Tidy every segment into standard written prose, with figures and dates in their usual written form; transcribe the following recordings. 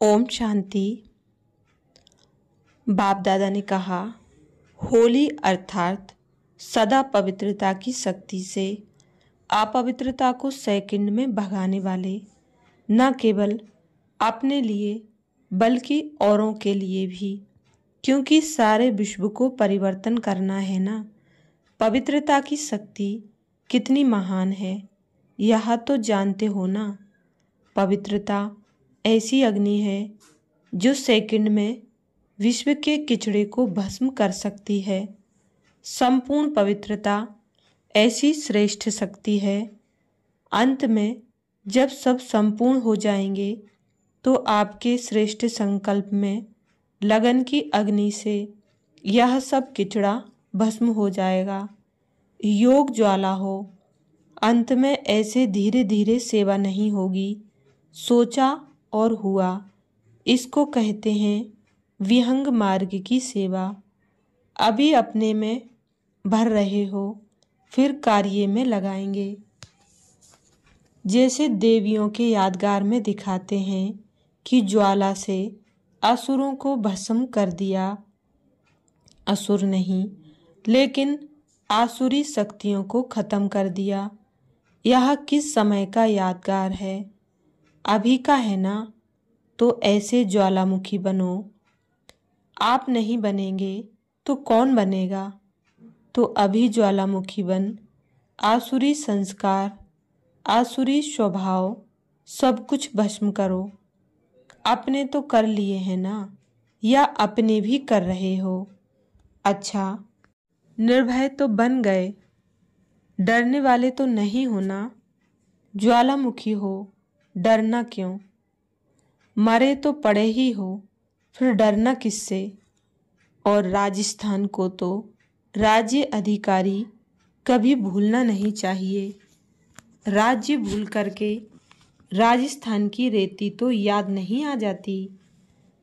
ओम शांति। बाप दादा ने कहा, होली अर्थात सदा पवित्रता की शक्ति से अपवित्रता को सेकंड में भगाने वाले, न केवल अपने लिए बल्कि औरों के लिए भी, क्योंकि सारे विश्व को परिवर्तन करना है ना। पवित्रता की शक्ति कितनी महान है यह तो जानते हो ना। पवित्रता ऐसी अग्नि है जो सेकंड में विश्व के किचड़े को भस्म कर सकती है। संपूर्ण पवित्रता ऐसी श्रेष्ठ शक्ति है, अंत में जब सब संपूर्ण हो जाएंगे तो आपके श्रेष्ठ संकल्प में लगन की अग्नि से यह सब किचड़ा भस्म हो जाएगा। योग ज्वाला हो, अंत में ऐसे धीरे धीरे सेवा नहीं होगी, सोचा और हुआ। इसको कहते हैं विहंग मार्ग की सेवा। अभी अपने में भर रहे हो, फिर कार्य में लगाएंगे। जैसे देवियों के यादगार में दिखाते हैं कि ज्वाला से असुरों को भस्म कर दिया। असुर नहीं, लेकिन आसुरी शक्तियों को खत्म कर दिया। यह किस समय का यादगार है? अभी का है ना। तो ऐसे ज्वालामुखी बनो। आप नहीं बनेंगे तो कौन बनेगा? तो अभी ज्वालामुखी बन आसुरी संस्कार, आसुरी स्वभाव सब कुछ भस्म करो। अपने तो कर लिए हैं ना, या अपने भी कर रहे हो? अच्छा, निर्भय तो बन गए, डरने वाले तो नहीं हो ना। ज्वालामुखी हो, डरना क्यों? मरे तो पड़े ही हो, फिर डरना किससे? और राजस्थान को तो राज्य अधिकारी कभी भूलना नहीं चाहिए। राज्य भूल करके राजस्थान की रेती तो याद नहीं आ जाती।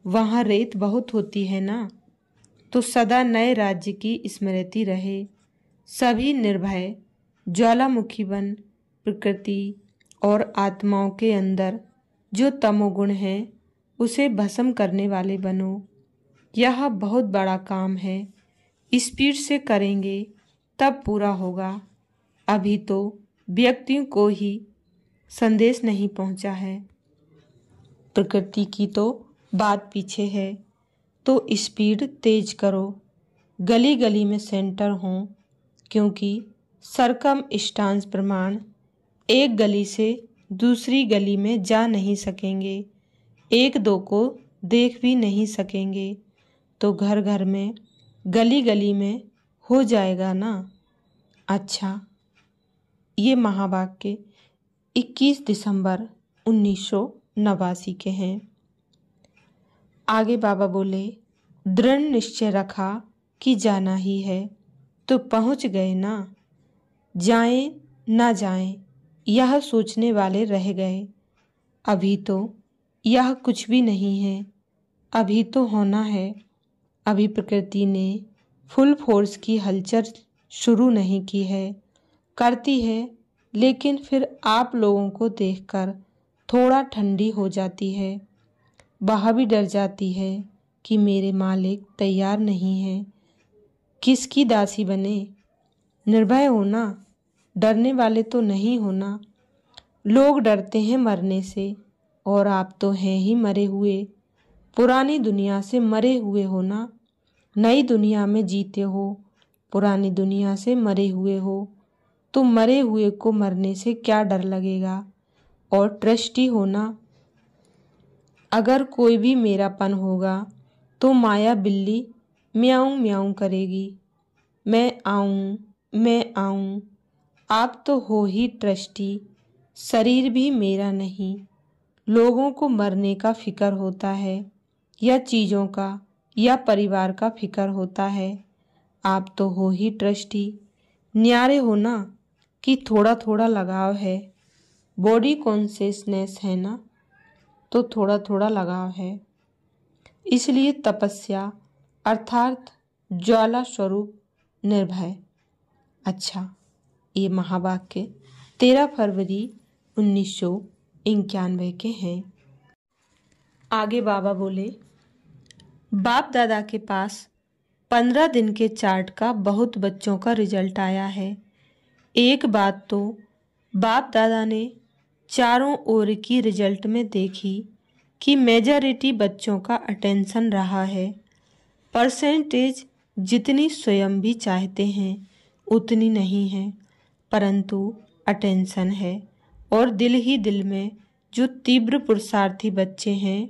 वहाँ रेत बहुत होती है ना। तो सदा नए राज्य की स्मृति रहे। सभी निर्भय ज्वालामुखी बन प्रकृति और आत्माओं के अंदर जो तमोगुण है उसे भस्म करने वाले बनो। यह बहुत बड़ा काम है, स्पीड से करेंगे तब पूरा होगा। अभी तो व्यक्तियों को ही संदेश नहीं पहुंचा है, प्रकृति की तो बात पीछे है। तो स्पीड तेज करो, गली गली में सेंटर हों, क्योंकि सरकम स्टांस प्रमाण एक गली से दूसरी गली में जा नहीं सकेंगे, एक दो को देख भी नहीं सकेंगे। तो घर घर में गली गली में हो जाएगा ना। अच्छा, ये महावाक्य 21 दिसंबर 1989 के हैं। आगे बाबा बोले, दृढ़ निश्चय रखा कि जाना ही है, तो पहुंच गए ना। जाएं ना जाएं यह सोचने वाले रह गए। अभी तो यह कुछ भी नहीं है, अभी तो होना है। अभी प्रकृति ने फुल फोर्स की हलचल शुरू नहीं की है, करती है, लेकिन फिर आप लोगों को देखकर थोड़ा ठंडी हो जाती है। वह भी डर जाती है कि मेरे मालिक तैयार नहीं हैं। किसकी दासी बने? निर्भय होना, डरने वाले तो नहीं होना। लोग डरते हैं मरने से, और आप तो हैं ही मरे हुए। पुरानी दुनिया से मरे हुए हो ना, नई दुनिया में जीते हो। पुरानी दुनिया से मरे हुए हो, तो मरे हुए को मरने से क्या डर लगेगा? और ट्रस्टी होना, अगर कोई भी मेरापन होगा तो माया बिल्ली म्याऊं म्याऊं करेगी, मैं आऊं मैं आऊं। आप तो हो ही ट्रस्टी, शरीर भी मेरा नहीं। लोगों को मरने का फिक्र होता है, या चीज़ों का या परिवार का फिक्र होता है। आप तो हो ही ट्रस्टी। न्यारे हो ना कि थोड़ा थोड़ा लगाव है, बॉडी कॉन्शियसनेस है ना, तो थोड़ा थोड़ा लगाव है। इसलिए तपस्या अर्थात ज्वाला स्वरूप निर्भय। अच्छा, ये महावाक्य 13 फरवरी 1991 के हैं। आगे बाबा बोले, बाप दादा के पास 15 दिन के चार्ट का बहुत बच्चों का रिजल्ट आया है। एक बात तो बाप दादा ने चारों ओर की रिजल्ट में देखी कि मेजॉरिटी बच्चों का अटेंशन रहा है। परसेंटेज जितनी स्वयं भी चाहते हैं उतनी नहीं है, परंतु अटेंशन है। और दिल ही दिल में जो तीव्र पुरुषार्थी बच्चे हैं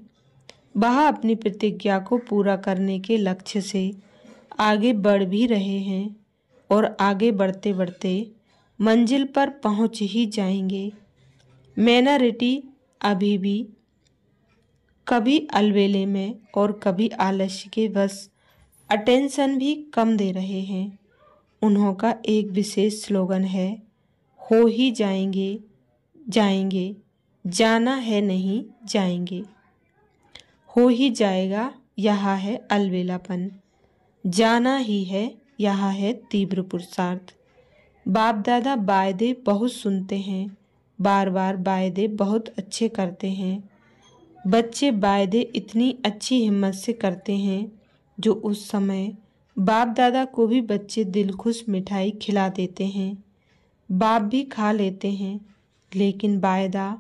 वह अपनी प्रतिज्ञा को पूरा करने के लक्ष्य से आगे बढ़ भी रहे हैं और आगे बढ़ते बढ़ते मंजिल पर पहुंच ही जाएंगे। माइनॉरिटी अभी भी कभी अलबेले में और कभी आलस्य के बस अटेंशन भी कम दे रहे हैं। उन्हों का एक विशेष स्लोगन है, हो ही जाएंगे जाएंगे, जाना है नहीं जाएंगे। हो ही जाएगा यह है अलबेलापन, जाना ही है यह है तीव्र पुरुषार्थ। बाप दादा वायदे बहुत सुनते हैं, बार बार वायदे बहुत अच्छे करते हैं। बच्चे वायदे इतनी अच्छी हिम्मत से करते हैं जो उस समय बाप दादा को भी बच्चे दिल खुश मिठाई खिला देते हैं। बाप भी खा लेते हैं, लेकिन वायदा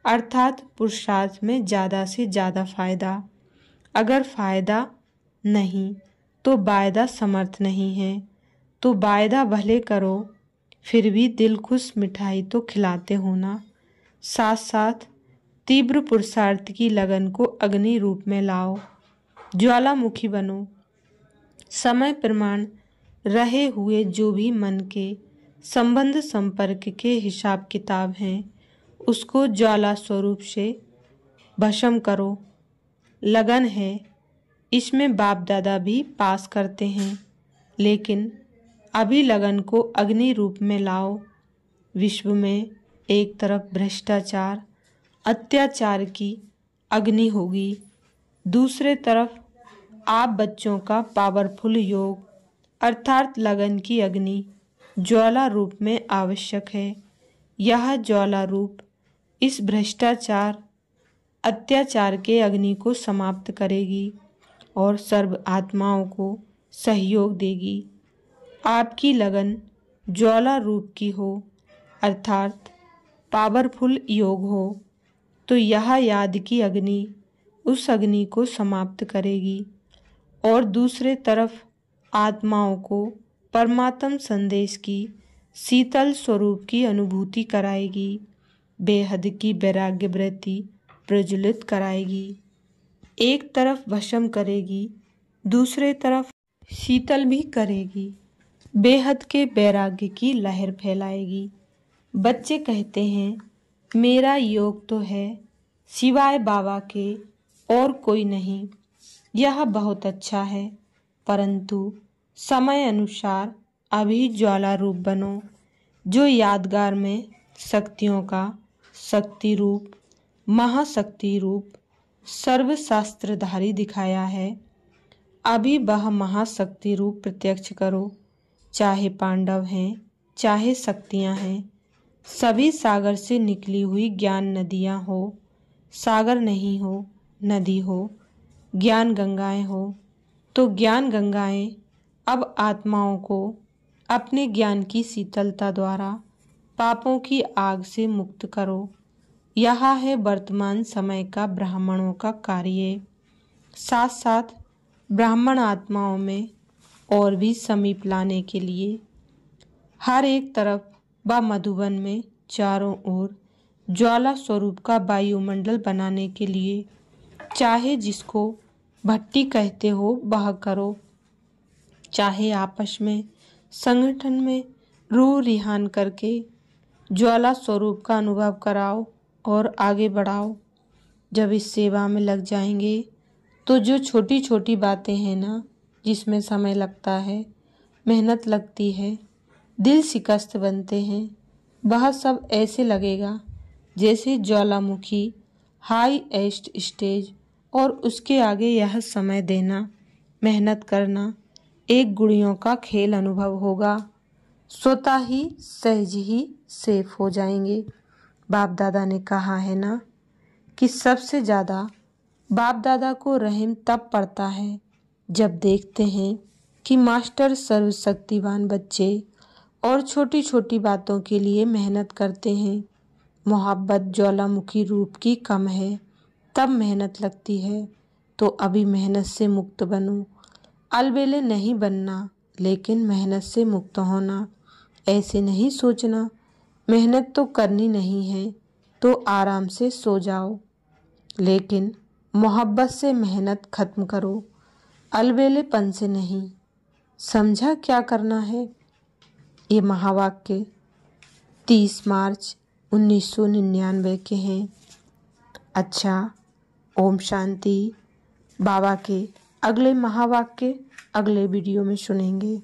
अर्थात पुरुषार्थ में ज़्यादा से ज़्यादा फ़ायदा। अगर फ़ायदा नहीं तो वायदा समर्थ नहीं है, तो वायदा भले करो फिर भी दिल खुश मिठाई तो खिलाते हो ना। साथ साथ तीव्र पुरुषार्थ की लगन को अग्नि रूप में लाओ, ज्वालामुखी बनो। समय प्रमाण रहे हुए जो भी मन के संबंध संपर्क के हिसाब किताब हैं उसको ज्वाला स्वरूप से भस्म करो। लगन है, इसमें बाप दादा भी पास करते हैं, लेकिन अभी लगन को अग्नि रूप में लाओ। विश्व में एक तरफ भ्रष्टाचार अत्याचार की अग्नि होगी, दूसरे तरफ आप बच्चों का पावरफुल योग अर्थात लगन की अग्नि ज्वाला रूप में आवश्यक है। यह ज्वाला रूप इस भ्रष्टाचार अत्याचार के अग्नि को समाप्त करेगी और सर्व आत्माओं को सहयोग देगी। आपकी लगन ज्वाला रूप की हो अर्थात पावरफुल योग हो तो यह याद की अग्नि उस अग्नि को समाप्त करेगी और दूसरे तरफ आत्माओं को परमात्म संदेश की शीतल स्वरूप की अनुभूति कराएगी, बेहद की वैराग्य वृत्ति प्रज्वलित कराएगी। एक तरफ भस्म करेगी, दूसरे तरफ शीतल भी करेगी, बेहद के वैराग्य की लहर फैलाएगी। बच्चे कहते हैं, मेरा योग तो है सिवाय बाबा के और कोई नहीं। यह बहुत अच्छा है, परंतु समय अनुसार अभी ज्वाला रूप बनो, जो यादगार में शक्तियों का शक्ति रूप महाशक्ति रूप सर्वशास्त्रधारी दिखाया है। अभी वह महाशक्ति रूप प्रत्यक्ष करो। चाहे पांडव हैं, चाहे शक्तियां हैं, सभी सागर से निकली हुई ज्ञान नदियां हो, सागर नहीं हो, नदी हो, ज्ञान गंगाएं हो, तो ज्ञान गंगाएं अब आत्माओं को अपने ज्ञान की शीतलता द्वारा पापों की आग से मुक्त करो। यह है वर्तमान समय का ब्राह्मणों का कार्य। साथ साथ ब्राह्मण आत्माओं में और भी समीप लाने के लिए हर एक तरफ व मधुबन में चारों ओर ज्वाला स्वरूप का वायुमंडल बनाने के लिए चाहे जिसको भट्टी कहते हो वह करो, चाहे आपस में संगठन में रूह रिहान करके ज्वाला स्वरूप का अनुभव कराओ और आगे बढ़ाओ। जब इस सेवा में लग जाएंगे तो जो छोटी छोटी बातें हैं ना, जिसमें समय लगता है, मेहनत लगती है, दिल शिकस्त बनते हैं, वह सब ऐसे लगेगा जैसे ज्वालामुखी हाईएस्ट स्टेज और उसके आगे यह समय देना, मेहनत करना एक गुड़ियों का खेल अनुभव होगा। स्वतः ही सहज ही सेफ हो जाएंगे। बाप दादा ने कहा है ना कि सबसे ज़्यादा बाप दादा को रहम तब पड़ता है जब देखते हैं कि मास्टर सर्वशक्तिवान बच्चे और छोटी छोटी बातों के लिए मेहनत करते हैं। मोहब्बत ज्वालामुखी रूप की कम है, तब मेहनत लगती है, तो अभी मेहनत से मुक्त बनो। अलबेले नहीं बनना, लेकिन मेहनत से मुक्त होना। ऐसे नहीं सोचना मेहनत तो करनी नहीं है तो आराम से सो जाओ, लेकिन मोहब्बत से मेहनत खत्म करो, अलबेलेपन से नहीं। समझा क्या करना है? ये महावाक्य 30 मार्च 1999 के हैं। अच्छा, ओम शांति। बाबा के अगले महावाक्य अगले वीडियो में सुनेंगे।